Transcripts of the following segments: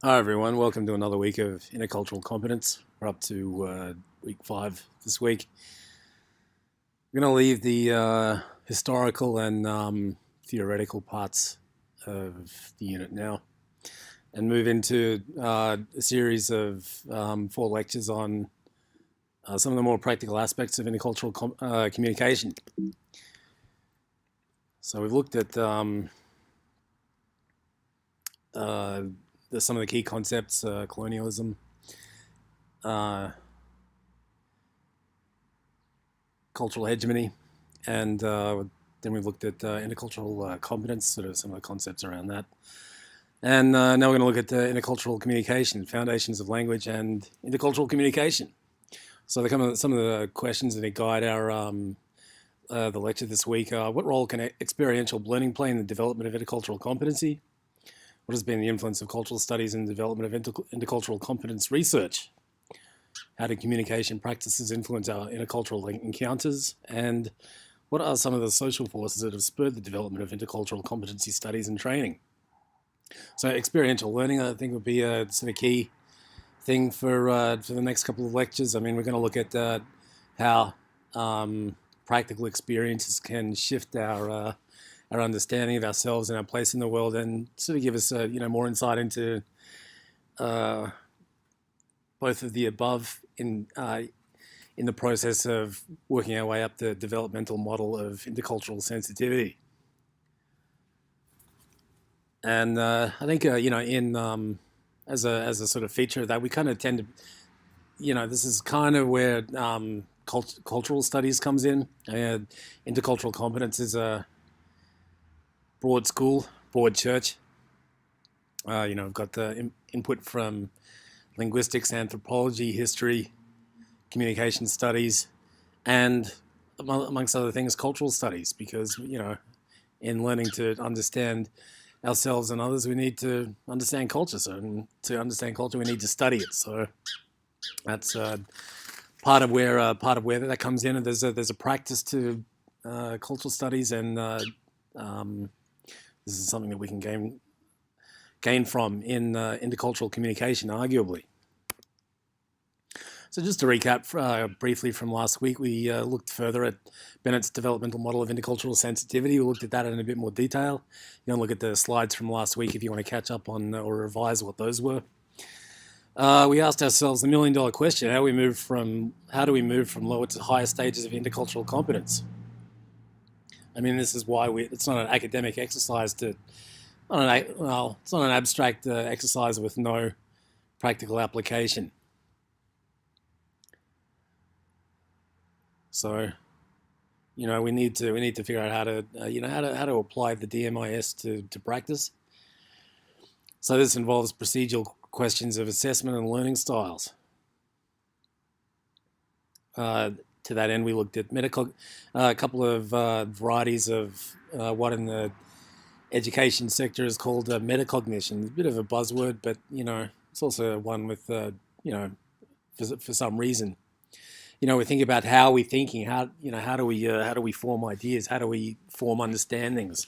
Hi everyone, welcome to another week of intercultural competence. We're up to week 5 this week. We're going to leave the historical and theoretical parts of the unit now and move into a series of 4 lectures on some of the more practical aspects of intercultural communication. So we've looked at some of the key concepts, colonialism, cultural hegemony, and then we've looked at intercultural competence, sort of some of the concepts around that. And now we're going to look at intercultural communication, foundations of language and intercultural communication. So some of the questions that guide our the lecture this week are: what role can experiential learning play in the development of intercultural competency? What has been the influence of cultural studies in the development of intercultural competence research? How do communication practices influence our intercultural encounters? And what are some of the social forces that have spurred the development of intercultural competency studies and training? So experiential learning, I think, would be a sort of key thing for the next couple of lectures. I mean, we're going to look at how practical experiences can shift our understanding of ourselves and our place in the world, and sort of give us more insight into both of the above in the process of working our way up the developmental model of intercultural sensitivity. And I think in as a sort of feature of that, we kind of tend to, this is kind of where cultural studies comes in. Intercultural competence is a broad school, broad church. We've got the input from linguistics, anthropology, history, communication studies, and amongst other things, cultural studies, because, in learning to understand ourselves and others, we need to understand culture. So to understand culture, we need to study it. So that's part of where that comes in. And there's a practice to cultural studies, and this is something that we can gain from in intercultural communication, arguably. So just to recap briefly from last week, we looked further at Bennett's developmental model of intercultural sensitivity. We looked at that in a bit more detail. You can look at the slides from last week if you want to catch up on or revise what those were. We asked ourselves the $1,000,000 question: how do we move from lower to higher stages of intercultural competence? I mean, this is why it's not an academic exercise it's not an abstract exercise with no practical application. So, we need to figure out how to apply the DMIS to practice. So this involves procedural questions of assessment and learning styles. To that end, we looked at a couple of varieties of what in the education sector is called metacognition. It's a bit of a buzzword, but it's also one with for some reason. We think about how we're thinking. How do we form ideas? How do we form understandings?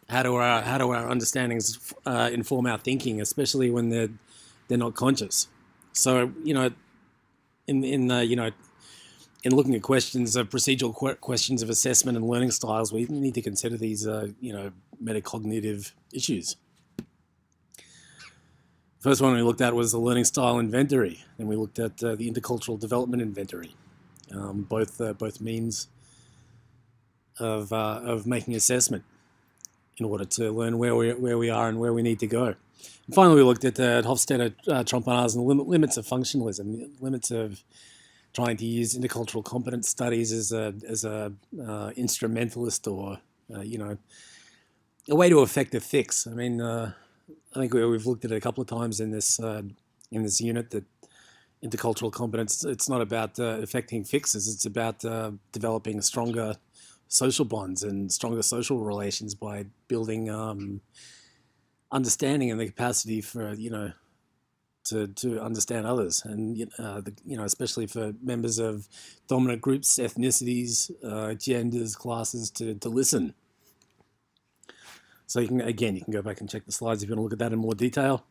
How do our understandings inform our thinking, especially when they're not conscious? So in looking at questions of procedural questions of assessment and learning styles, we need to consider these metacognitive issues. First one we looked at was the learning style inventory. Then we looked at the intercultural development inventory, both means of making assessment in order to learn where we are and where we need to go. And finally, we looked at Hofstadter, Trompenaars, and the limits of functionalism, the limits of trying to use intercultural competence studies as a instrumentalist or a way to effect a fix. I mean, I think we've looked at it a couple of times in this unit that intercultural competence, it's not about effecting fixes. It's about developing stronger social bonds and stronger social relations by building understanding and the capacity for to understand others, and especially for members of dominant groups, ethnicities, genders, classes, to listen. So you can go back and check the slides if you want to look at that in more detail.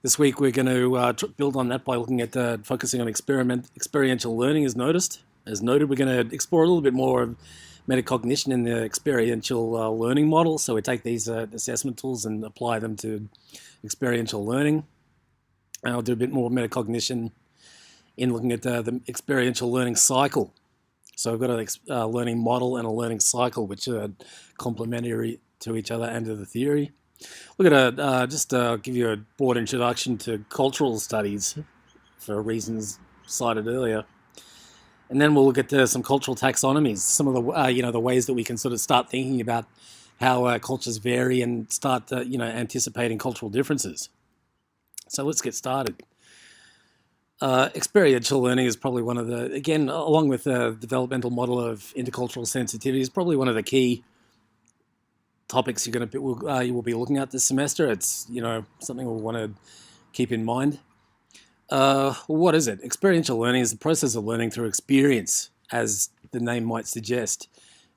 This week we're going to build on that by looking at focusing on experiential learning as noticed. As noted, we're going to explore a little bit more of metacognition in the experiential learning model. So we take these assessment tools and apply them to experiential learning. And I'll do a bit more metacognition in looking at the experiential learning cycle. So I've got a learning model and a learning cycle, which are complementary to each other and to the theory. We're going to just give you a broad introduction to cultural studies for reasons cited earlier. And then we'll look at some cultural taxonomies, some of the the ways that we can sort of start thinking about how cultures vary and start anticipating cultural differences. So let's get started. Experiential learning is probably one of the, again, along with the developmental model of intercultural sensitivity, is probably one of the key topics you will be looking at this semester. It's something we'll want to keep in mind. What is it? Experiential learning is the process of learning through experience, as the name might suggest.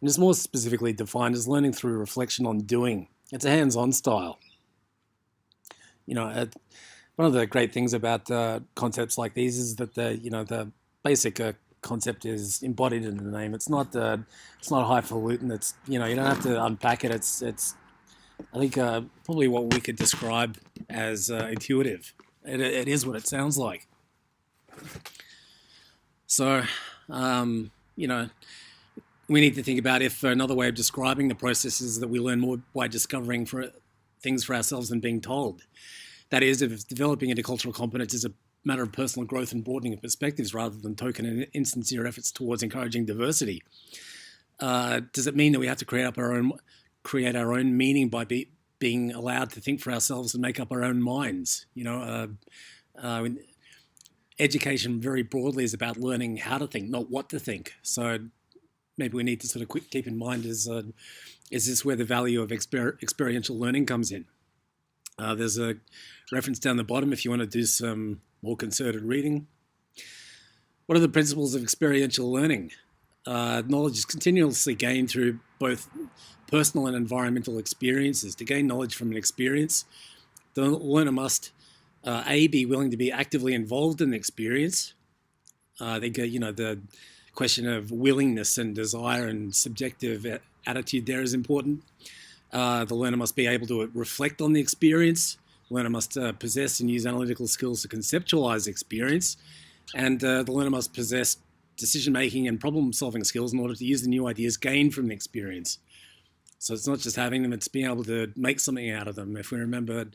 And it's more specifically defined as learning through reflection on doing. It's a hands-on style. One of the great things about concepts like these is that the basic concept is embodied in the name. It's not highfalutin. It's you don't have to unpack it. It's I think probably what we could describe as intuitive. It is what it sounds like. So we need to think about if another way of describing the process is that we learn more by discovering things for ourselves than being told. That is, if developing intercultural competence is a matter of personal growth and broadening of perspectives rather than token and insincere efforts towards encouraging diversity. Does it mean that we have to create our own meaning by being allowed to think for ourselves and make up our own minds? Education very broadly is about learning how to think, not what to think. So maybe we need to sort of keep in mind is this where the value of experiential learning comes in? There's a reference down the bottom if you want to do some more concerted reading. What are the principles of experiential learning? Knowledge is continuously gained through both personal and environmental experiences. To gain knowledge from an experience, the learner must be willing to be actively involved in the experience. I think the question of willingness and desire and subjective attitude there is important. The learner must be able to reflect on the experience. The learner must possess and use analytical skills to conceptualize the experience. And the learner must possess decision-making and problem-solving skills in order to use the new ideas gained from the experience. So it's not just having them, it's being able to make something out of them. If we remember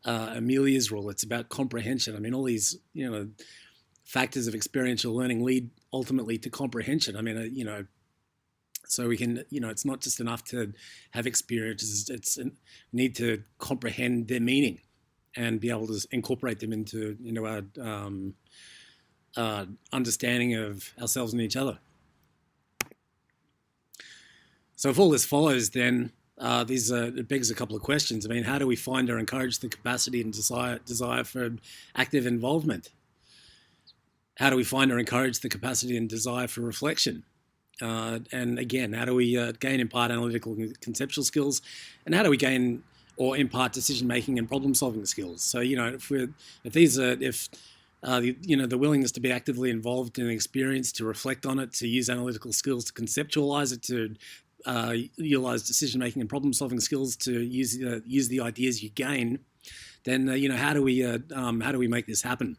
Amelia's rule, it's about comprehension. I mean, all these factors of experiential learning lead ultimately to comprehension. I mean, so we can, it's not just enough to have experiences, it's need to comprehend their meaning and be able to incorporate them into our understanding of ourselves and each other. So if all this follows, then it begs a couple of questions. I mean, how do we find or encourage the capacity and desire for active involvement? How do we find or encourage the capacity and desire for reflection? And again, how do we gain, impart analytical and conceptual skills? And how do we gain or impart decision-making and problem-solving skills? So, the willingness to be actively involved in an experience, to reflect on it, to use analytical skills to conceptualize it, to utilize decision-making and problem-solving skills to use the ideas you gain, then how do we make this happen?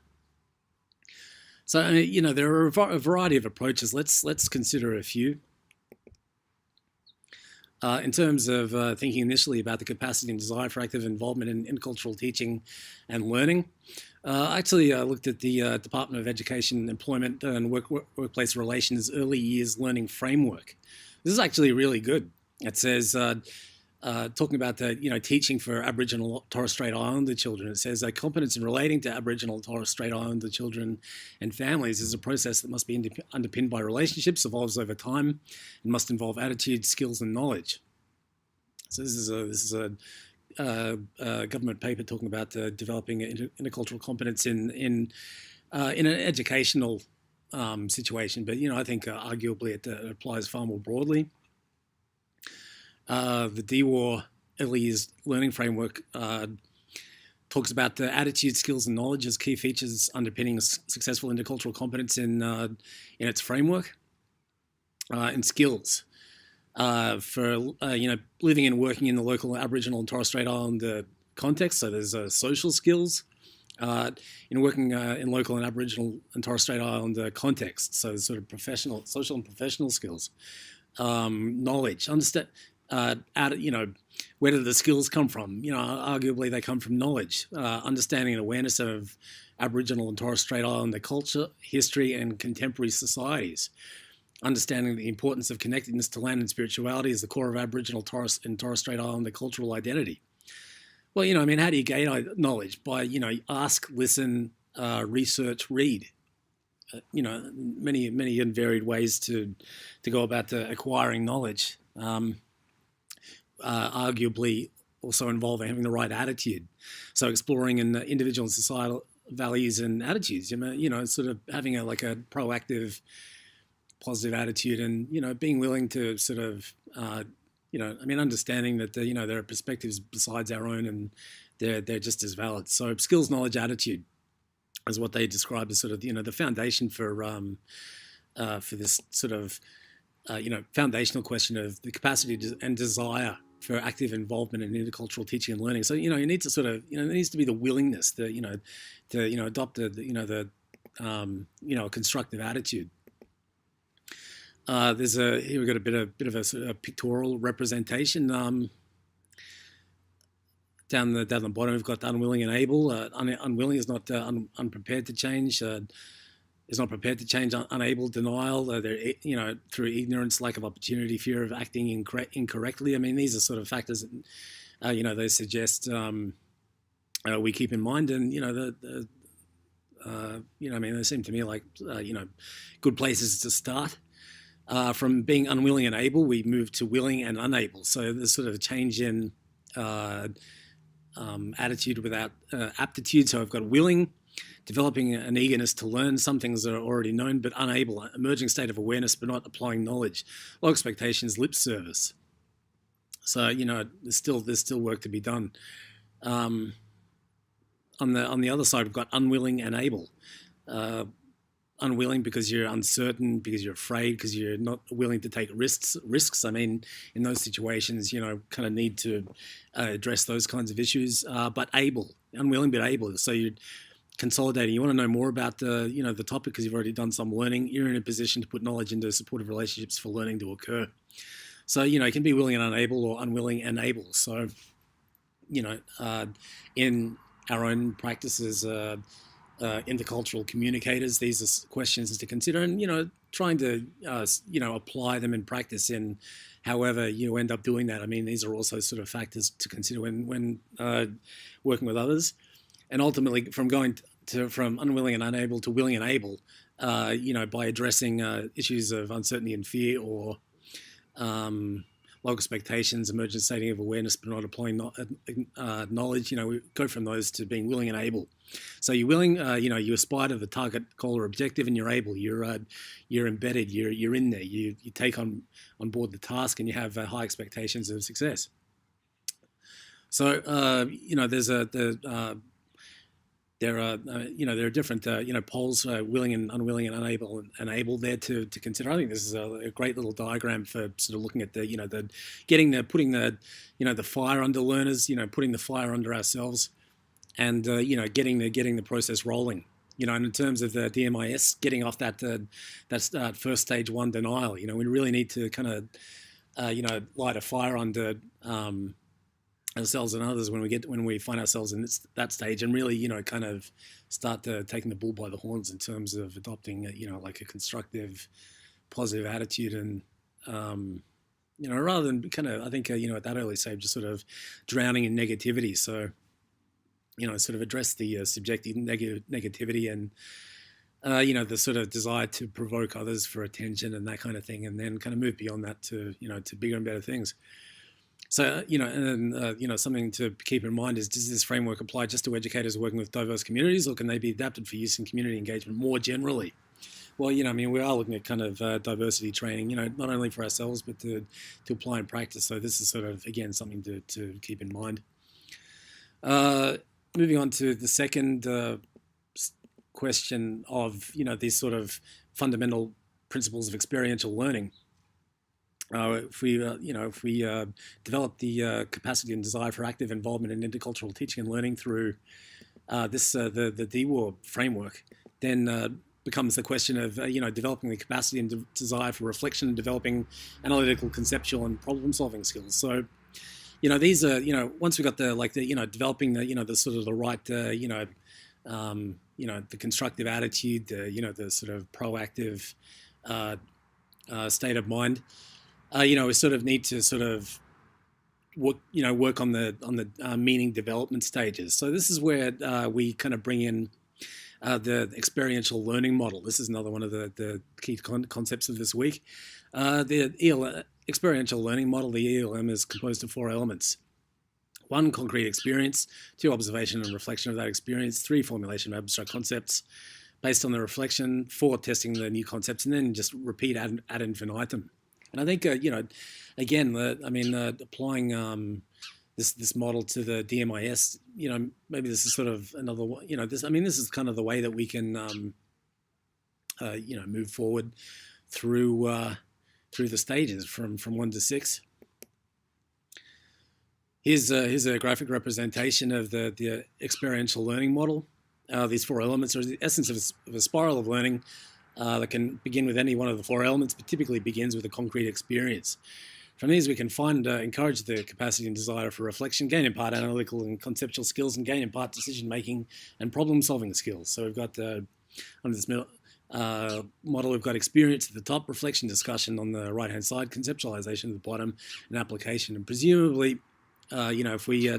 So there are a variety of approaches. Let's consider a few. In terms of thinking initially about the capacity and desire for active involvement in intercultural teaching and learning, I actually looked at the Department of Education, Employment and Workplace Relations Early Years Learning Framework. This is actually really good. It says, talking about the teaching for Aboriginal Torres Strait Islander children, it says competence in relating to Aboriginal Torres Strait Islander children and families is a process that must be underpinned by relationships, evolves over time, and must involve attitude, skills, and knowledge. So this is a government paper talking about developing intercultural competence in an educational situation, but I think arguably it applies far more broadly. The DWAR Early Years Learning Framework talks about the attitude, skills, and knowledge as key features underpinning successful intercultural competence in its framework. And skills for living and working in the local Aboriginal and Torres Strait Islander context. So there's social skills in working in local and Aboriginal and Torres Strait Islander context. So there's sort of social and professional skills, knowledge, understand. Where do the skills come from? Arguably they come from knowledge, understanding and awareness of Aboriginal and Torres Strait Islander culture, history, and contemporary societies. Understanding the importance of connectedness to land and spirituality is the core of Aboriginal and Torres Strait Islander cultural identity. Well, how do you gain knowledge? By, ask, listen, research, read. Many and varied ways to go about acquiring knowledge. Arguably also involving having the right attitude. So exploring individual and societal values and attitudes, sort of having a proactive, positive attitude and, being willing to sort of, understanding that, there are perspectives besides our own and they're just as valid. So skills, knowledge, attitude is what they describe as sort of, the foundation for this sort of, foundational question of the capacity and desire for active involvement in intercultural teaching and learning. So, you need to sort of, there needs to be the willingness to adopt a constructive attitude. Here we've got a bit of a sort of pictorial representation. Down the bottom, we've got unwilling and able. Unwilling is not unprepared to change. Is not prepared to change. Unable, denial. They're through ignorance, lack of opportunity, fear of acting incorrectly. I mean, these are sort of factors that they suggest we keep in mind, and they seem to me like good places to start. From being unwilling and able, we move to willing and unable. So there's sort of a change in attitude without aptitude. So I've got willing, developing an eagerness to learn. Some things are already known, but unable. Emerging state of awareness, but not applying knowledge. Low expectations, lip service. So there's still work to be done. On the other side, we've got unwilling and able. Unwilling because you're uncertain, because you're afraid, because you're not willing to take risks. I mean, in those situations, kind of need to address those kinds of issues. But able, unwilling but able. So you're consolidating. You want to know more about the topic because you've already done some learning. You're in a position to put knowledge into supportive relationships for learning to occur. So it can be willing and unable or unwilling and able. So in our own practices. Intercultural communicators, these are questions to consider, and trying to apply them in practice in however you end up doing that. I mean, these are also sort of factors to consider when working with others, and ultimately from unwilling and unable to willing and able, by addressing issues of uncertainty and fear or low expectations, emergent state of awareness, but not applying knowledge. We go from those to being willing and able. So you're willing, you aspire to the target, goal, or objective, and you're able. You're embedded. You're in there. You take on board the task, and you have high expectations of success. So there are different poles, willing and unwilling and unable and able there to consider. I think this is a great little diagram for sort of looking at putting the fire under learners, putting the fire under ourselves, and getting the process rolling. And in terms of the DMIS, getting off that first stage one denial. We really need to kind of light a fire under ourselves and others when we find ourselves in that stage, and really kind of start taking the bull by the horns in terms of adopting like a constructive, positive attitude, and rather than kind of, I think at that early stage just sort of drowning in negativity. So sort of address the subjective negativity and the sort of desire to provoke others for attention and that kind of thing, and then kind of move beyond that to to bigger and better things. So, something to keep in mind is, does this framework apply just to educators working with diverse communities, or can they be adapted for use in community engagement more generally? Well, we are looking at kind of diversity training, not only for ourselves, but to apply in practice. So this is sort of, again, something to keep in mind. moving on to the second question of, these sort of fundamental principles of experiential learning. If we develop the capacity and desire for active involvement in intercultural teaching and learning through the DWAR framework, then becomes the question of developing the capacity and desire for reflection and developing analytical, conceptual, and problem-solving skills. So, these are once we got developing the sort of the right the constructive attitude, the sort of proactive state of mind. We sort of need to sort of work on the meaning development stages. So this is where we kind of bring in the experiential learning model. This is another one of the key concepts of this week. The experiential learning model, the ELM, is composed of 4 elements. 1, concrete experience. 2, observation and reflection of that experience. 3, formulation of abstract concepts based on the reflection. 4, testing the new concepts, and then just repeat ad infinitum. And I think, again, applying this model to the DMIS, maybe this is sort of another one, this is kind of the way that we can, move forward through the stages from 1 to 6. Here's a graphic representation of the experiential learning model. These 4 elements are the essence of a spiral of learning that can begin with any one of the 4 elements, but typically begins with a concrete experience. From these, we can encourage the capacity and desire for reflection, gain in part analytical and conceptual skills, and gain in part decision-making and problem-solving skills. So we've got under this model, we've got experience at the top, reflection, discussion on the right-hand side, conceptualization at the bottom, and application. And presumably, if we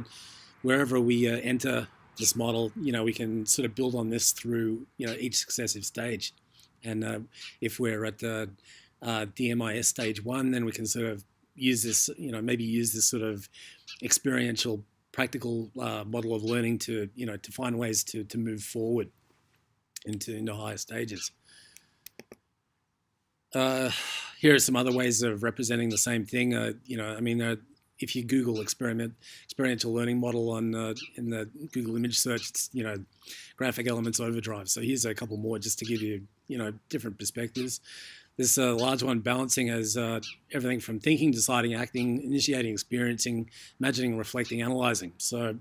wherever we enter this model, we can sort of build on this through each successive stage. And if we're at the DMIS stage 1, then we can sort of use this, maybe use this sort of experiential, practical model of learning to find ways to move forward into higher stages. Here are some other ways of representing the same thing. If you Google experiential learning model in the Google image search, it's graphic elements overdrive. So here's a couple more just to give you different perspectives. This large one, balancing, has everything from thinking, deciding, acting, initiating, experiencing, imagining, reflecting, analyzing. So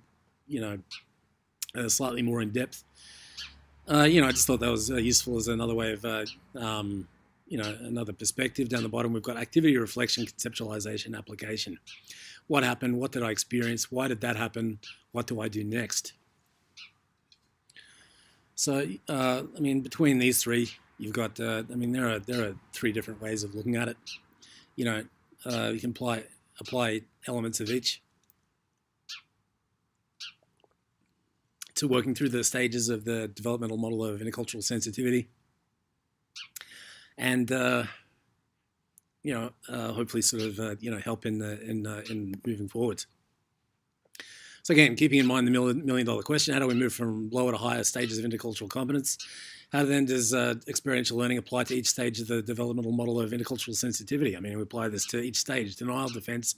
slightly more in depth. I just thought that was useful as another way of another perspective. Down the bottom, we've got activity, reflection, conceptualization, application. What happened? What did I experience? Why did that happen? What do I do next? So, between these 3, you've got, there are 3 different ways of looking at it. You can apply elements of each to working through the stages of the developmental model of intercultural sensitivity. And hopefully sort of help in moving forward. So again, keeping in mind the million-dollar question: how do we move from lower to higher stages of intercultural competence? How then does experiential learning apply to each stage of the developmental model of intercultural sensitivity? We apply this to each stage: denial, defense,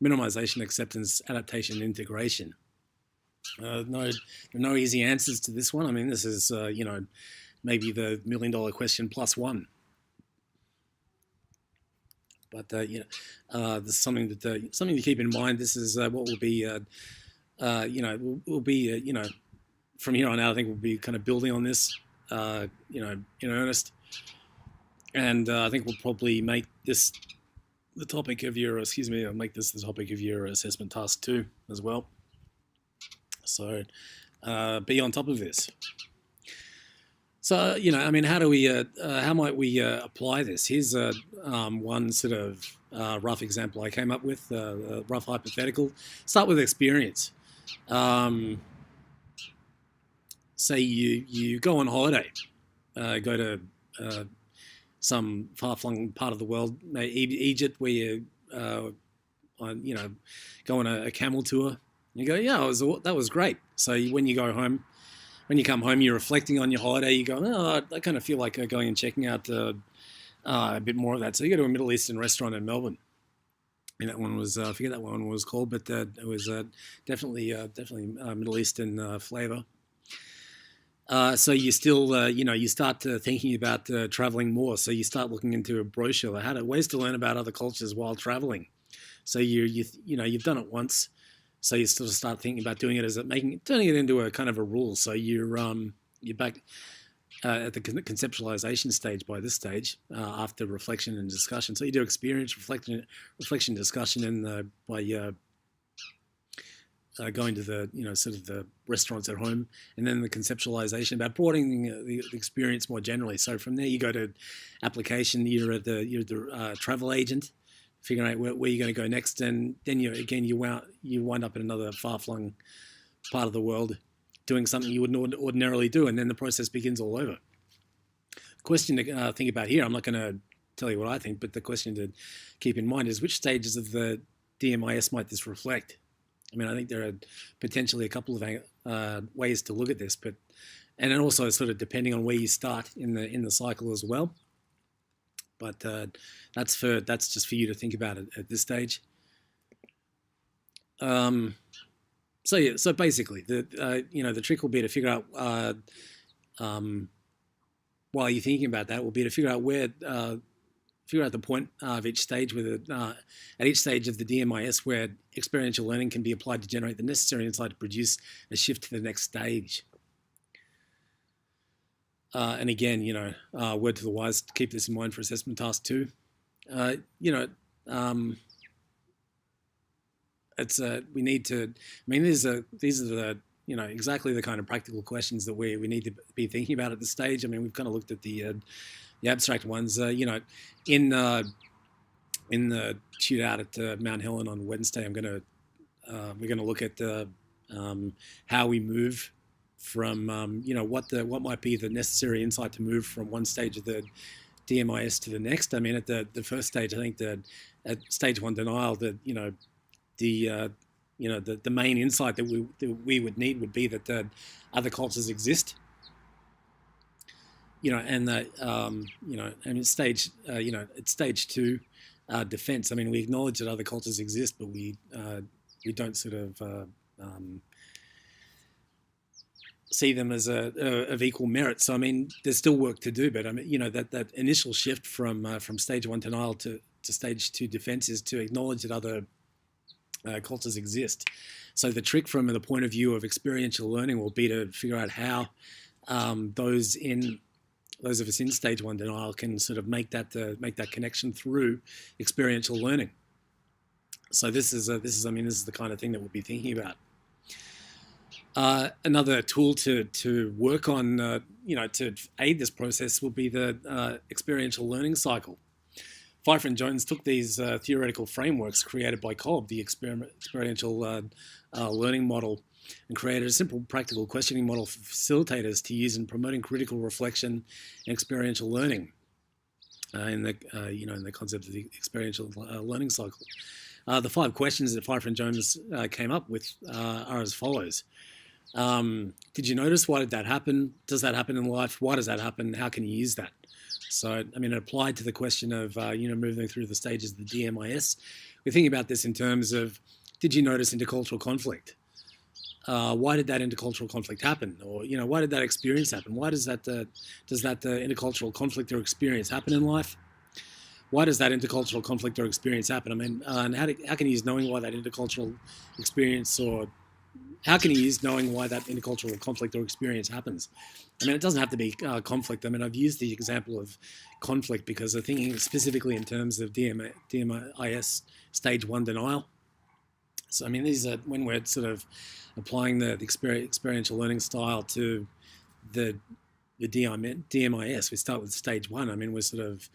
minimization, acceptance, adaptation, integration. There are no easy answers to this one. This is maybe the million-dollar question plus one. But this is something to keep in mind. This is what will be, from here on out. I think we'll be kind of building on this, in earnest. And I think we'll probably make this the topic of your, I'll make this the topic of your assessment task 2 as well. So be on top of this. So, how do we, how might we apply this? Here's one sort of rough example I came up with, a rough hypothetical. Start with experience. Say you go on holiday, go to some far-flung part of the world, Egypt, where you, go on a camel tour. You go, yeah, that was great. So when you go home, when you come home, you're reflecting on your holiday. You go, oh, I kind of feel like going and checking out a bit more of that. So you go to a Middle Eastern restaurant in Melbourne. mean, that one was I forget that one was called, but it was definitely Middle Eastern flavor. So you still, you start thinking about traveling more. So you start looking into a brochure, ways to learn about other cultures while traveling. So you've done it once, so you sort of start thinking about doing it as turning it into a kind of a rule. So you're back at the conceptualization stage by this stage after reflection and discussion. So you do experience, reflection, discussion, and by going to the sort of the restaurants at home, and then the conceptualization about broadening the experience more generally. So from there you go to application. You're the travel agent, figuring out where you're going to go next, and then you wind up in another far-flung part of the world doing something you wouldn't ordinarily do, and then the process begins all over. The question to think about here, I'm not going to tell you what I think, but the question to keep in mind is which stages of the DMIS might this reflect? I mean, I think there are potentially a couple of ways to look at this, and then also sort of depending on where you start in the cycle as well. But that's just for you to think about it at this stage. So basically, the trick will be to figure out while you're thinking about that, will be to figure out the point of each stage at each stage of the DMIS where experiential learning can be applied to generate the necessary insight to produce a shift to the next stage. And again, word to the wise, keep this in mind for assessment task 2. We need to. I mean, these are the exactly the kind of practical questions that we need to be thinking about at this stage. I mean, we've kind of looked at the abstract ones. In the shootout at Mount Helen on Wednesday, we're going to look at how we move from what might be the necessary insight to move from one stage of the DMIS to the next. I mean, at the first stage, I think that at stage 1 denial, the main insight that we would need would be that other cultures exist. And that and at stage at stage 2 defense. I mean, we acknowledge that other cultures exist, but we don't sort of see them as of equal merit. So I mean, there's still work to do, but I mean, that initial shift from stage 1 denial to stage 2 defense is to acknowledge that other cultures exist. So the trick from the point of view of experiential learning will be to figure out how those of us in stage 1 denial can sort of make that connection through experiential learning. So this is the kind of thing that we'll be thinking about. Another tool to work on, to aid this process will be the experiential learning cycle. Pfeiffer and Jones took these theoretical frameworks created by Kolb, the experiential learning model, and created a simple practical questioning model for facilitators to use in promoting critical reflection and experiential learning in the concept of the experiential learning cycle. The 5 questions that Pfeiffer and Jones came up with are as follows. Did you notice? Why did that happen? Does that happen in life? Why does that happen? How can you use that? So, I mean, it applied to the question of, moving through the stages of the DMIS. We're thinking about this in terms of, did you notice intercultural conflict? Why did that intercultural conflict happen? Or, why did that experience happen? Why does that intercultural conflict or experience happen in life? Why does that intercultural conflict or experience happen? I mean, and how can you use knowing why that intercultural experience, or how can you use knowing why that intercultural conflict or experience happens? I mean, it doesn't have to be conflict. I mean, I've used the example of conflict because I'm thinking specifically in terms of DMIS stage 1 denial. So, I mean, these are when we're sort of applying the experiential learning style to the DMIS. We start with stage 1. I mean, we're sort of,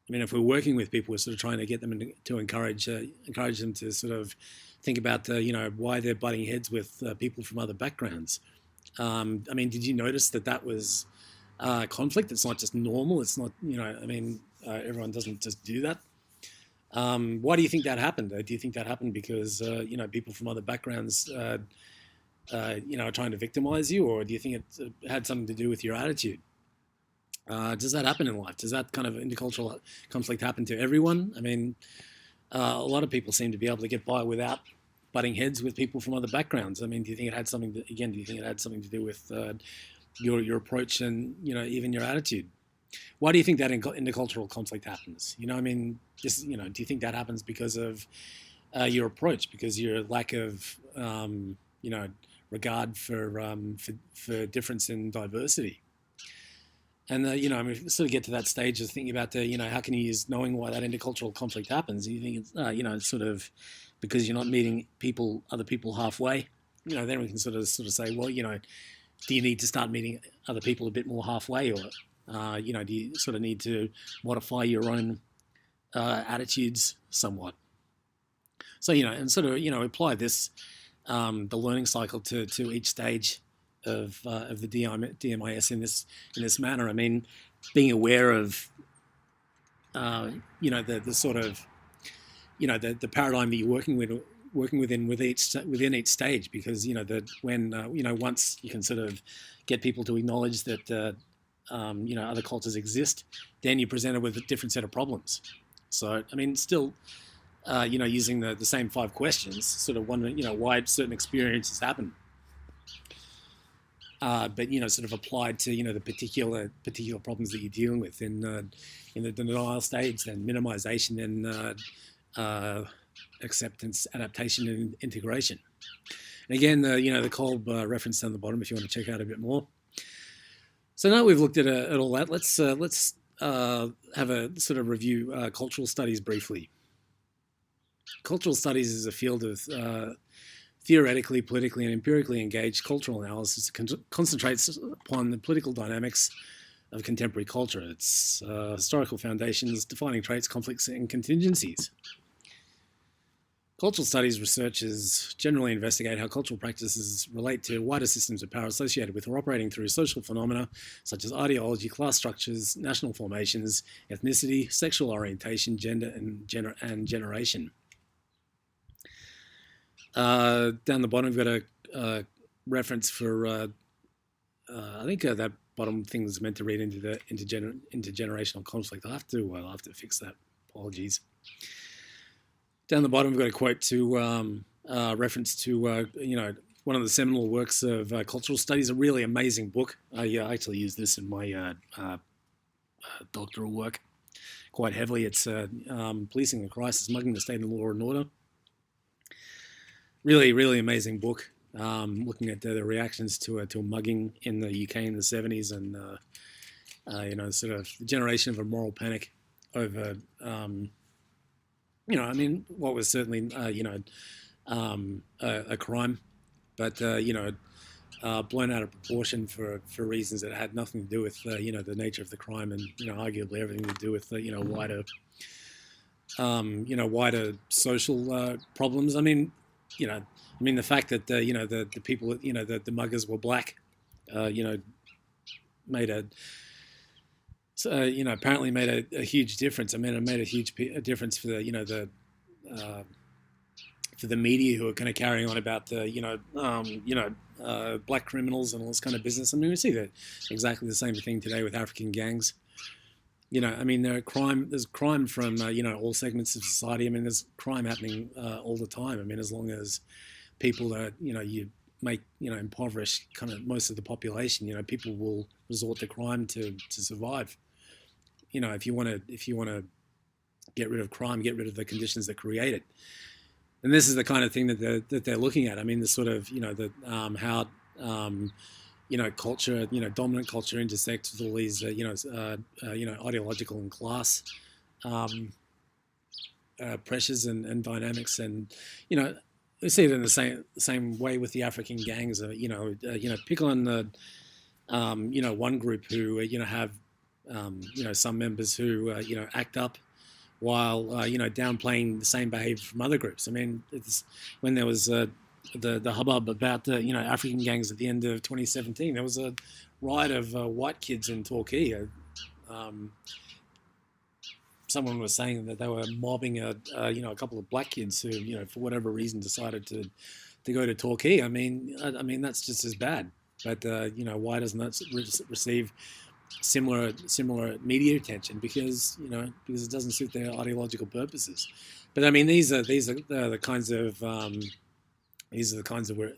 if we're working with people, we're sort of trying to get them to encourage them to sort of think about why they're butting heads with people from other backgrounds. I mean, did you notice that was conflict? It's not just normal. It's not, everyone doesn't just do that. Why do you think that happened? Do you think that happened because people from other backgrounds are trying to victimize you, or do you think it had something to do with your attitude? Does that happen in life? Does that kind of intercultural conflict happen to everyone? I mean, a lot of people seem to be able to get by without butting heads with people from other backgrounds. I mean, do you think it had something to, again, do you think it had something to do with your approach and, even your attitude? Why do you think that intercultural conflict happens? I mean, do you think that happens because of your approach, because your lack of, regard for difference in diversity? And I mean, sort of get to that stage of thinking about how can you use knowing why that intercultural conflict happens? Do you think it's, it's sort of because you're not meeting other people halfway? Then we can sort of say, well, do you need to start meeting other people a bit more halfway, or do you sort of need to modify your own attitudes somewhat? So and sort of apply this the learning cycle to each stage of the DMIS in this manner. I mean, being aware of the sort of the paradigm that you're working within within each stage, because that when once you can sort of get people to acknowledge that other cultures exist, then you're presented with a different set of problems. So I mean, still using the same 5 questions, sort of wondering why certain experiences happen. But sort of applied to the particular problems that you're dealing with in the denial stage, then minimization, then acceptance, adaptation, and integration. And again, the Kolb reference down the bottom if you want to check out a bit more. So now we've looked at all that. Let's have a sort of review cultural studies briefly. Cultural studies is a field of theoretically, politically, and empirically engaged cultural analysis that concentrates upon the political dynamics of contemporary culture, its historical foundations, defining traits, conflicts, and contingencies. Cultural studies researchers generally investigate how cultural practices relate to wider systems of power associated with or operating through social phenomena such as ideology, class structures, national formations, ethnicity, sexual orientation, gender, and generation. Down the bottom, we've got a reference for, I think that bottom thing was meant to read into the intergenerational conflict. I'll have to fix that. Apologies. Down the bottom, we've got a quote to reference to one of the seminal works of cultural studies, a really amazing book. I actually use this in my doctoral work quite heavily. It's Policing the Crisis, Mugging the State and Law and Order. Really, really amazing book. Looking at the reactions to a mugging in the UK in the 70s, and sort of the generation of a moral panic over, I mean, what was certainly a crime, but blown out of proportion for reasons that had nothing to do with the nature of the crime, and arguably everything to do with wider social problems. I mean, the fact that the people, the muggers were black, made apparently made a huge difference. I mean, it made a huge difference for for the media who are kind of carrying on about the black criminals and all this kind of business. I mean, we see that exactly the same thing today with African gangs. I mean, there's crime from all segments of society. I mean, there's crime happening all the time. I mean, as long as people are you make impoverish kind of most of the population, people will resort to crime to survive. If you want to get rid of crime, get rid of the conditions that create it. And this is the kind of thing that they're looking at. I mean, the sort of how culture, dominant culture intersects with all these ideological and class pressures and dynamics, and we see it in the same way with the African gangs. Pick on the one group who have some members who act up while downplaying the same behavior from other groups. I mean, it's when there was the hubbub about African gangs at the end of 2017. There was a riot of white kids in Torquay. Someone was saying that they were mobbing a couple of black kids who for whatever reason decided to go to Torquay. I mean that's just as bad. But why doesn't that receive similar media attention because because it doesn't suit their ideological purposes. But I mean, these are the kinds of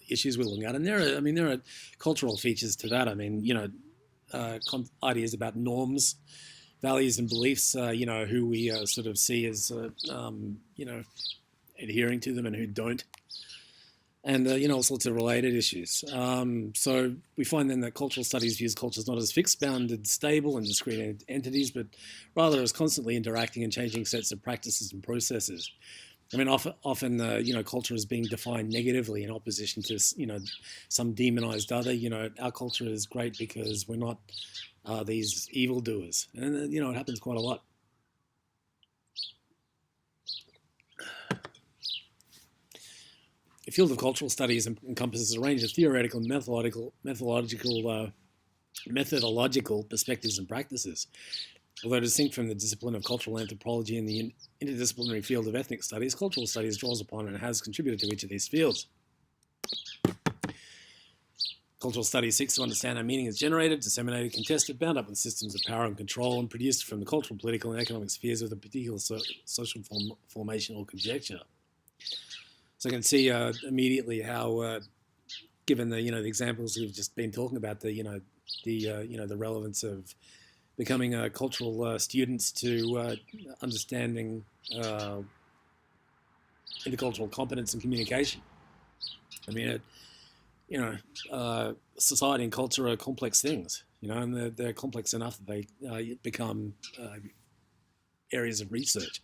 issues we're looking at, and there are cultural features to that. I mean, ideas about norms, values, and beliefs. Who we sort of see as adhering to them and who don't, and all sorts of related issues. So we find then that cultural studies views cultures not as fixed, bounded, stable, and discrete entities, but rather as constantly interacting and changing sets of practices and processes. I mean, often culture is being defined negatively in opposition to some demonized other. Our culture is great because we're not these evildoers, and it happens quite a lot. The field of cultural studies encompasses a range of theoretical and methodological perspectives and practices. Although distinct from the discipline of cultural anthropology and the interdisciplinary field of ethnic studies, cultural studies draws upon and has contributed to each of these fields. Cultural studies seeks to understand how meaning is generated, disseminated, contested, bound up with systems of power and control, and produced from the cultural, political, and economic spheres of a particular social formation or conjecture. So I can see immediately how, given the the examples we've just been talking about, the relevance of becoming cultural students to understanding intercultural competence and communication. I mean, society and culture are complex things, and they're complex enough that they become areas of research.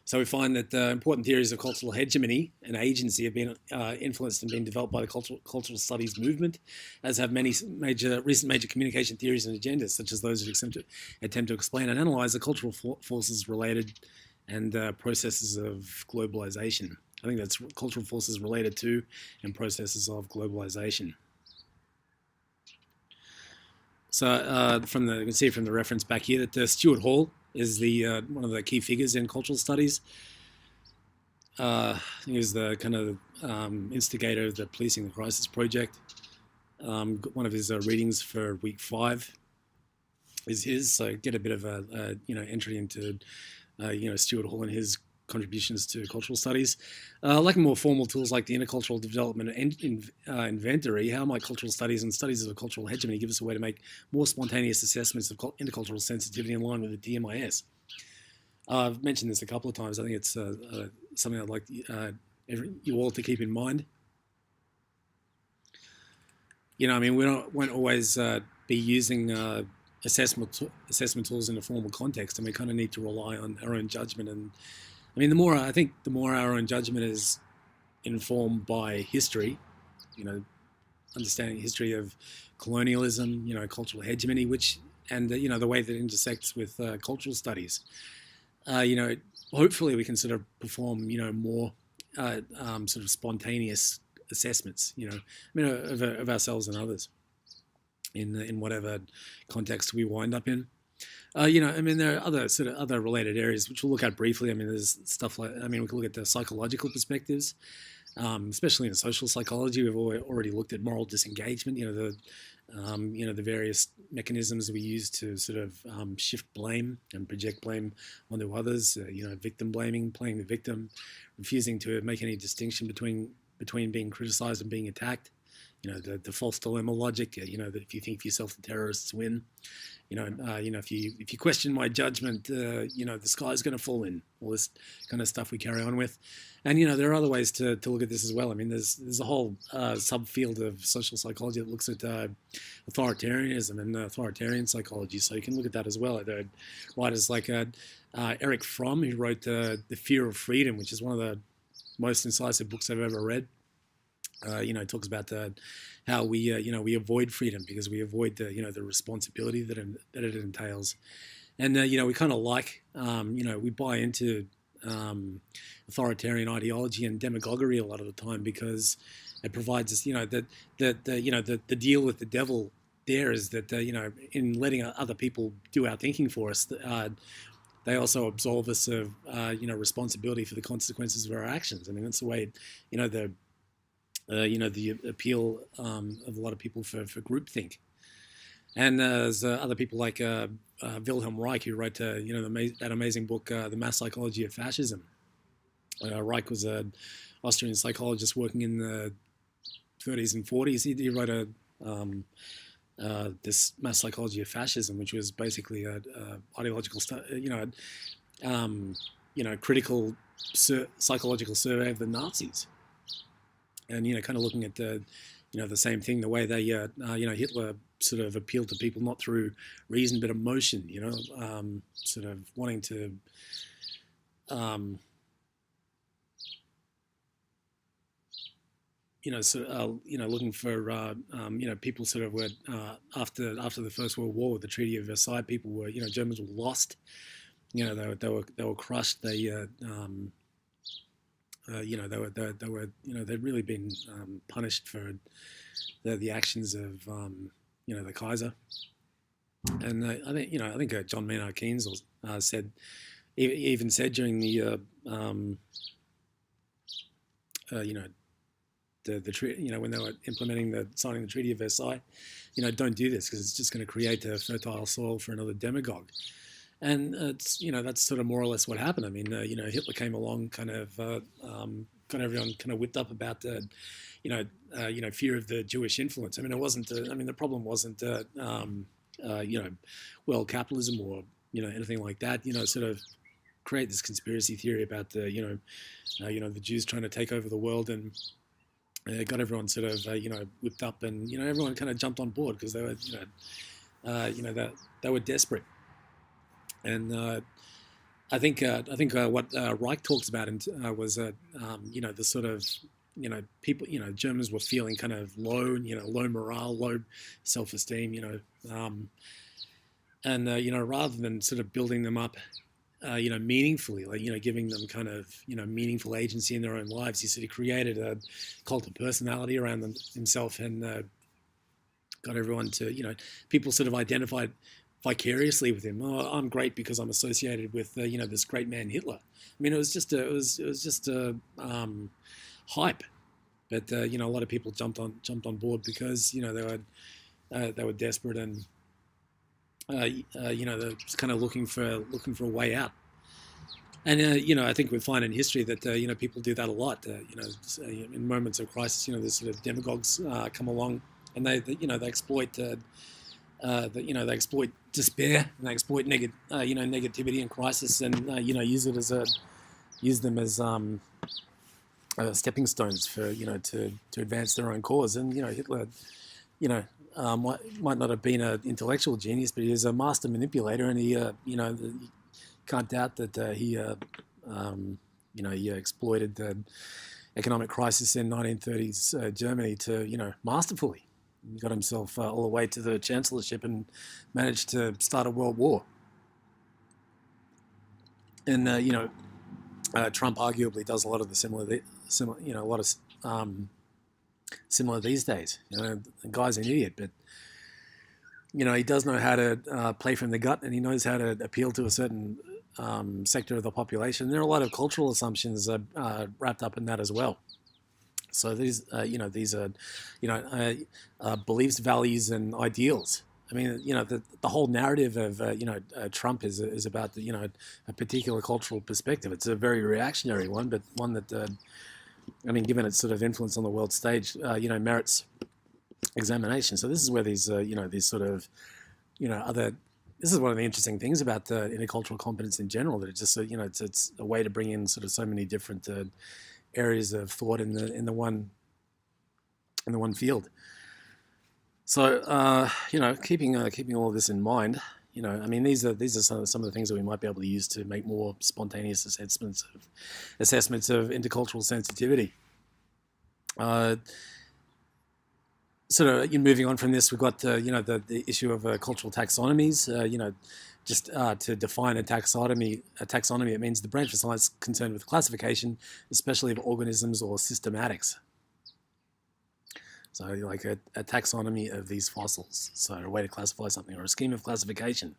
So we find that important theories of cultural hegemony and agency have been influenced and been developed by the cultural studies movement, as have many recent major communication theories and agendas, such as those that attempt to explain and analyze the cultural forces related and processes of globalization. I think that's cultural forces related to and processes of globalization. So you can see from the reference back here that Stuart Hall is one of the key figures in cultural studies. He was the kind of instigator of the Policing the Crisis project. One of his readings for week 5 is his, so get a bit of a entry into Stuart Hall and his contributions to cultural studies. Like more formal tools like the intercultural development inventory, how might cultural studies and studies of cultural hegemony give us a way to make more spontaneous assessments of intercultural sensitivity in line with the DMIS? I've mentioned this a couple of times. I think it's something I'd like you all to keep in mind. I mean, we won't always be using assessment tools in a formal context, and we kind of need to rely on our own judgment. And I mean, the more our own judgment is informed by history, understanding history of colonialism, cultural hegemony, and the way that it intersects with cultural studies. Hopefully we can sort of perform, more sort of spontaneous assessments, of ourselves and others in whatever context we wind up in. I mean, there are other related areas which we'll look at briefly. I mean, there's stuff like, we can look at the psychological perspectives, especially in social psychology. We've already looked at moral disengagement. The various mechanisms we use to sort of shift blame and project blame onto others. Victim blaming, playing the victim, refusing to make any distinction between being criticized and being attacked. The false dilemma logic. That if you think for yourself, the terrorists win. If you question my judgment, the sky's going to fall in. All this kind of stuff we carry on with, and there are other ways to look at this as well. I mean, there's a whole subfield of social psychology that looks at authoritarianism and authoritarian psychology. So you can look at that as well. There are writers like Erich Fromm, who wrote The Fear of Freedom, which is one of the most incisive books I've ever read. It talks about how we avoid freedom because we avoid the responsibility that it entails, and we kind of we buy into authoritarian ideology and demagoguery a lot of the time because it provides us the deal with the devil there is that in letting other people do our thinking for us, they also absolve us of responsibility for the consequences of our actions. I mean, that's the way the appeal of a lot of people for groupthink. And there's other people like Wilhelm Reich, who wrote that amazing book, The Mass Psychology of Fascism. Reich was an Austrian psychologist working in the 30s and 40s. He wrote this Mass Psychology of Fascism, which was basically a ideological, critical psychological survey of the Nazis, and kind of looking at the same thing, the way they Hitler sort of appealed to people not through reason but emotion, sort of wanting to looking for people sort of were after the First World War with the Treaty of Versailles, people were Germans were lost, they were crushed, they'd really been punished for the actions of the Kaiser. And I think John Maynard Keynes said during the when they were signing the Treaty of Versailles, don't do this because it's just going to create a fertile soil for another demagogue. And it's that's sort of more or less what happened. I mean, Hitler came along, kind of got everyone kind of whipped up about the fear of the Jewish influence. I mean, it wasn't. The problem wasn't world capitalism or anything like that. Sort of create this conspiracy theory about the the Jews trying to take over the world, and got everyone sort of whipped up, and everyone kind of jumped on board because they were they were desperate. And I think what Reich talks about was the sort of people, Germans were feeling kind of low, low morale, low self-esteem, and rather than sort of building them up meaningfully, like giving them kind of meaningful agency in their own lives, he sort of created a cult of personality around himself, and got everyone to people sort of identified vicariously with him. Oh, I'm great because I'm associated with this great man Hitler. I mean, it was just a hype, but a lot of people jumped on board because they were desperate, and they're just kind of looking for a way out. And I think we find in history that people do that a lot. In moments of crisis, there's sort of demagogues come along, and they exploit they exploit despair, and they exploit negativity and crisis, and use them as stepping stones for to advance their own cause. And Hitler might not have been an intellectual genius, but he was a master manipulator, and he can't doubt that he exploited the economic crisis in 1930s Germany to masterfully. He got himself all the way to the chancellorship and managed to start a world war. And Trump arguably does a lot of the similar these days. The guy's an idiot, but he does know how to play from the gut, and he knows how to appeal to a certain sector of the population. There are a lot of cultural assumptions wrapped up in that as well. So these are beliefs, values, and ideals. I mean, the whole narrative of Trump is about a particular cultural perspective. It's a very reactionary one, but one that given its sort of influence on the world stage, merits examination. So this is where these these sort of other. This is one of the interesting things about intercultural competence in general, that it's just it's a way to bring in sort of so many different areas of thought in the one field. So keeping all of this in mind, these are some of the things that we might be able to use to make more spontaneous assessments of intercultural sensitivity. Sort of moving on from this, we've got the issue of cultural taxonomies. Just to define a taxonomy, it means the branch of science concerned with classification, especially of organisms or systematics. So like a taxonomy of these fossils, so a way to classify something, or a scheme of classification.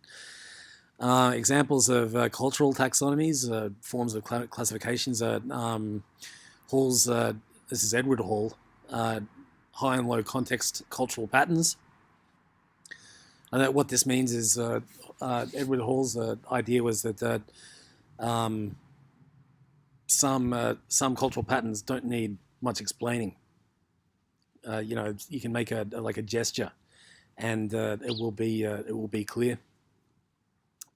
Examples of cultural taxonomies, forms of classifications are Hall's, this is Edward Hall, high and low context cultural patterns. And that what this means is Edward Hall's idea was that um, some cultural patterns don't need much explaining. You can make like a gesture, and it will be clear.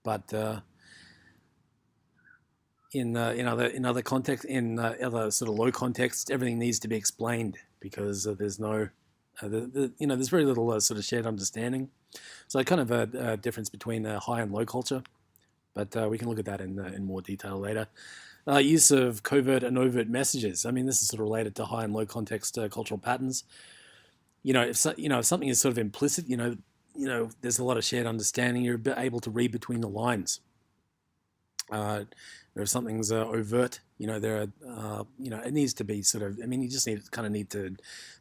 But in other context, in other sort of low context, everything needs to be explained because there's no there's very little sort of shared understanding. So kind of a difference between high and low culture, but we can look at that in more detail later. Use of covert and overt messages. I mean, this is sort of related to high and low context cultural patterns. If something is sort of implicit, there's a lot of shared understanding. You're able to read between the lines. If something's overt, there are, it needs to be sort of. I mean, you just need to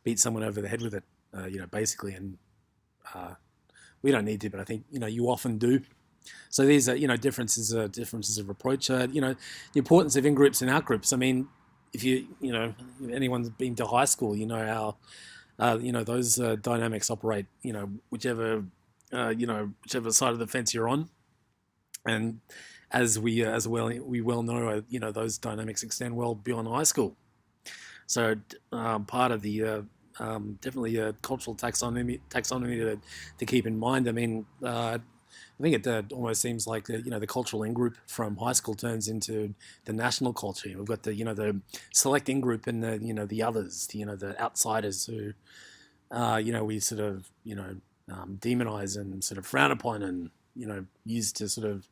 beat someone over the head with it, basically. And we don't need to, but I think you often do. So these are differences of approach. The importance of in groups and out groups. I mean, if if anyone's been to high school, how those dynamics operate. Whichever side of the fence you're on, and as we well know, those dynamics extend well beyond high school. So part of the definitely a cultural taxonomy to keep in mind. I mean, I think it almost seems like the cultural in-group from high school turns into the national culture. We've got the select in-group and the others, the outsiders who we sort of demonize and sort of frown upon and use to sort of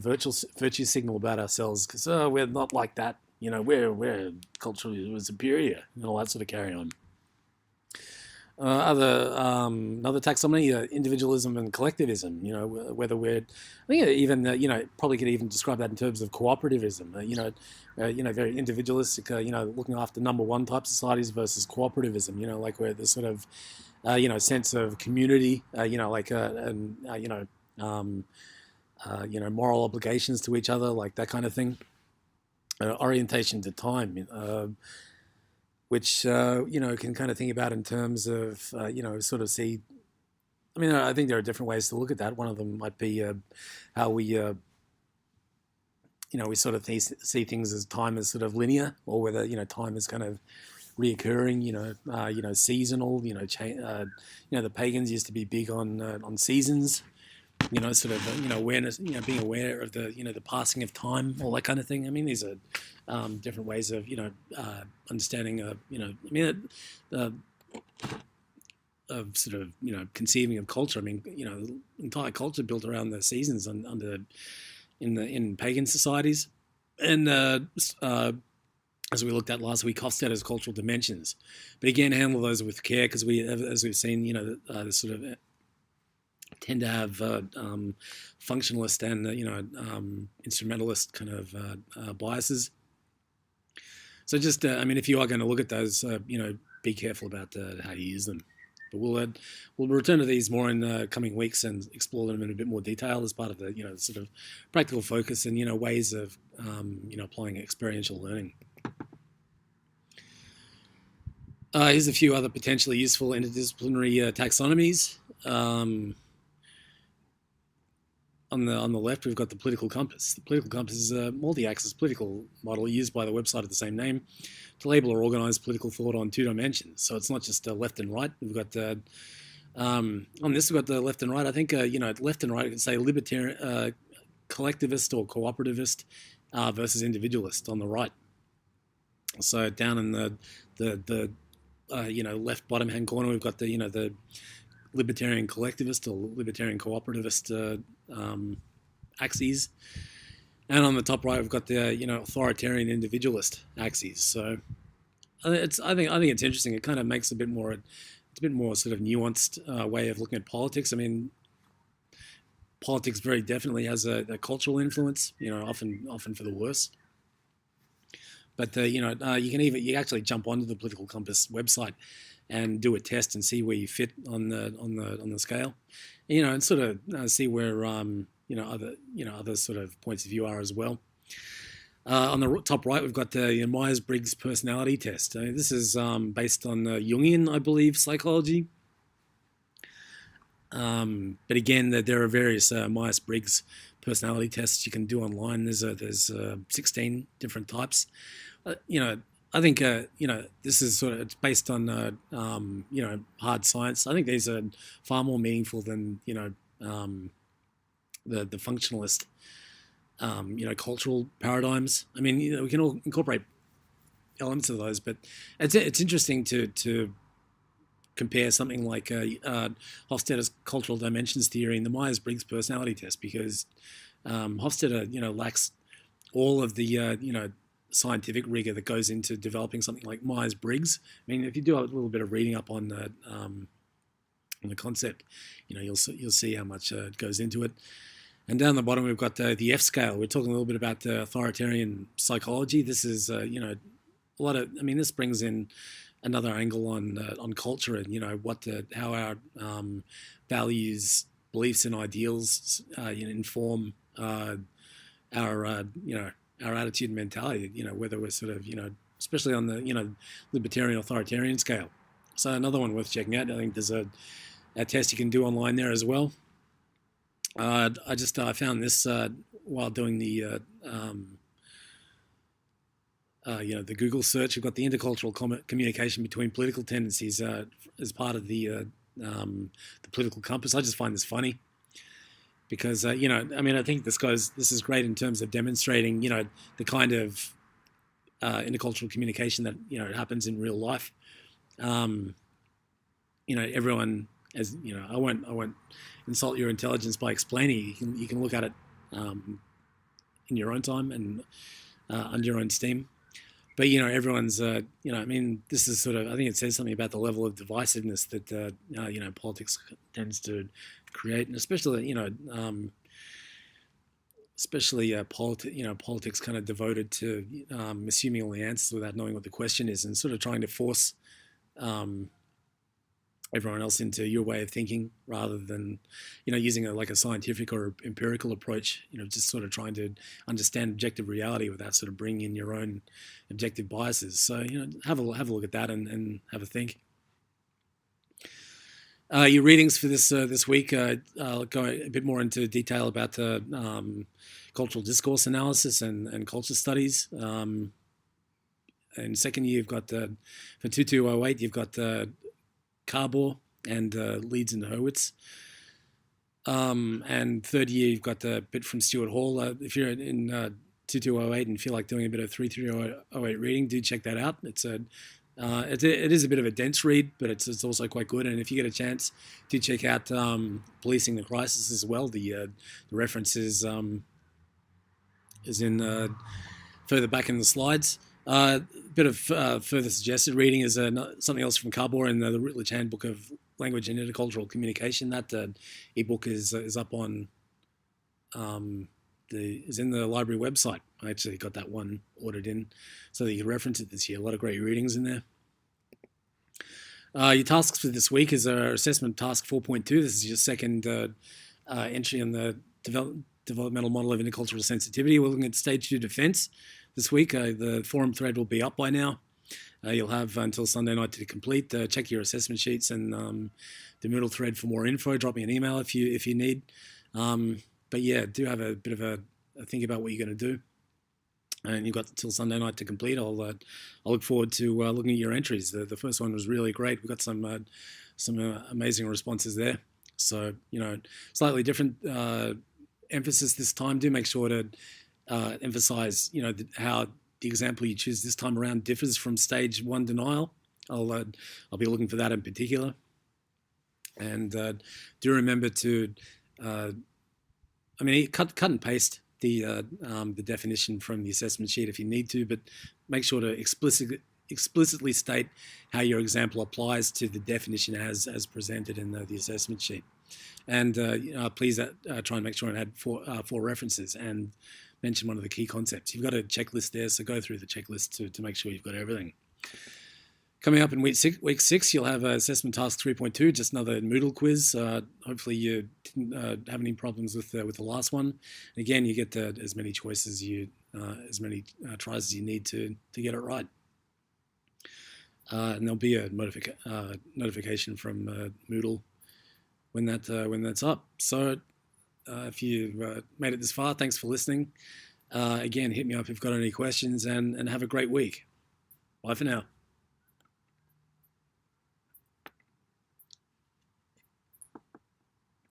virtue signal about ourselves because we're not like that. We're culturally superior and all that sort of carry on. Another taxonomy, individualism and collectivism. Whether I think even probably could even describe that in terms of cooperativism. Very individualistic. Looking after number one type societies versus cooperativism. Like where there's sort of sense of community. Moral obligations to each other, like that kind of thing. Orientation to time. Which can kind of think about in terms of sort of see. I mean, I think there are different ways to look at that. One of them might be how we we sort of see things as time as sort of linear, or whether time is kind of reoccurring. Seasonal. The pagans used to be big on seasons. Sort of awareness. Being aware of the passing of time, all that kind of thing. I mean, these are different ways of understanding. Of sort of conceiving of culture. I mean, entire culture built around the seasons in pagan societies, and as we looked at last week, Hofstadter's cultural dimensions. But again, handle those with care because as we've seen, the sort of tend to have functionalist and instrumentalist kind of biases. So just if you are going to look at those, be careful about how you use them. But we'll return to these more in coming weeks and explore them in a bit more detail as part of the sort of practical focus and ways of applying experiential learning. Here's a few other potentially useful interdisciplinary taxonomies. On the left, we've got the political compass. The political compass is a multi-axis political model used by the website of the same name to label or organize political thought on 2 dimensions. So it's not just left and right. We've got on this, we've got the left and right. I think left and right, you could say libertarian, collectivist or cooperativist versus individualist on the right. So down in the left bottom hand corner, we've got the libertarian collectivist or libertarian cooperativist axes, and on the top right we've got the authoritarian individualist axes. So I think it's interesting. It kind of makes it's a bit more sort of nuanced way of looking at politics. I mean, politics very definitely has a cultural influence, often for the worse. But you actually jump onto the Political Compass website and do a test and see where you fit on the scale, and sort of see where other sort of points of view are as well. On the top right, we've got the Myers-Briggs personality test. This is based on Jungian, I believe, psychology. But again, there are various Myers-Briggs personality tests you can do online. There's 16 different types. You know, I think this is sort of it's based on hard science. I think these are far more meaningful than the functionalist cultural paradigms. I mean, we can all incorporate elements of those, but it's interesting to compare something like Hofstadter's cultural dimensions theory and the Myers-Briggs personality test, because Hofstadter, lacks all of the, scientific rigor that goes into developing something like Myers-Briggs. I mean, if you do a little bit of reading up on the concept, you'll see how much goes into it. And down the bottom, we've got the F scale. We're talking a little bit about authoritarian psychology. This is, a lot of. I mean, this brings in another angle on culture and how our values, beliefs, and ideals inform our attitude and mentality. Whether we're sort of especially on the libertarian authoritarian scale. So another one worth checking out. I think there's a test you can do online there as well. I found this while doing the the Google search. We've got the intercultural communication between political tendencies as part of the political compass. I just find this funny because I think this is great in terms of demonstrating the kind of intercultural communication that happens in real life. Everyone, as I won't insult your intelligence by explaining. You can look at it in your own time and under your own steam. But everyone's this is sort of, I think it says something about the level of divisiveness that politics tends to create, and especially politics kind of devoted to assuming all the answers without knowing what the question is, and sort of trying to force everyone else into your way of thinking rather than using a scientific or empirical approach, just sort of trying to understand objective reality without sort of bringing in your own objective biases. So have a look at that and have a think. Your readings for this week I'll go a bit more into detail about cultural discourse analysis and culture studies. In second year, you've got for 2208, you've got Carbor and Leeds and Hurwitz. And third year, you've got a bit from Stuart Hall. If you're in 2208 and feel like doing a bit of 3308 reading, do check that out. It is a bit of a dense read, but it's also quite good. And if you get a chance, do check out Policing the Crisis as well. The reference is in further back in the slides. A bit of further suggested reading is something else from Carbor in the Routledge Handbook of Language and Intercultural Communication. That ebook is up on is in the library website. I actually got that one ordered in so that you can reference it this year. A lot of great readings in there. Your tasks for this week is our assessment task 4.2. This is your second entry on the developmental model of intercultural sensitivity. We're looking at stage 2 defense. This week, the forum thread will be up by now. You'll have until Sunday night to complete. Check your assessment sheets and the Moodle thread for more info. Drop me an email if you need. But yeah, do have a bit of a think about what you're going to do. And you've got till Sunday night to complete. I'll look forward to looking at your entries. The first one was really great. We got some amazing responses there. So slightly different emphasis this time. Do make sure to emphasize, how the example you choose this time around differs from stage 1 denial. I'll be looking for that in particular. And do remember to, cut and paste the definition from the assessment sheet if you need to, but make sure to explicitly state how your example applies to the definition as presented in the assessment sheet. And please try and make sure and add four references and mention one of the key concepts. You've got a checklist there, so go through the checklist to make sure you've got everything. Coming up in week 6, you'll have assessment task 3.2, just another Moodle quiz. Hopefully you didn't have any problems with the last one. And again, you get as many choices as many tries as you need to get it right. And there'll be a notification from Moodle when that's up. So if you made it this far, thanks for listening. Again, hit me up if you've got any questions, and have a great week. Bye for now.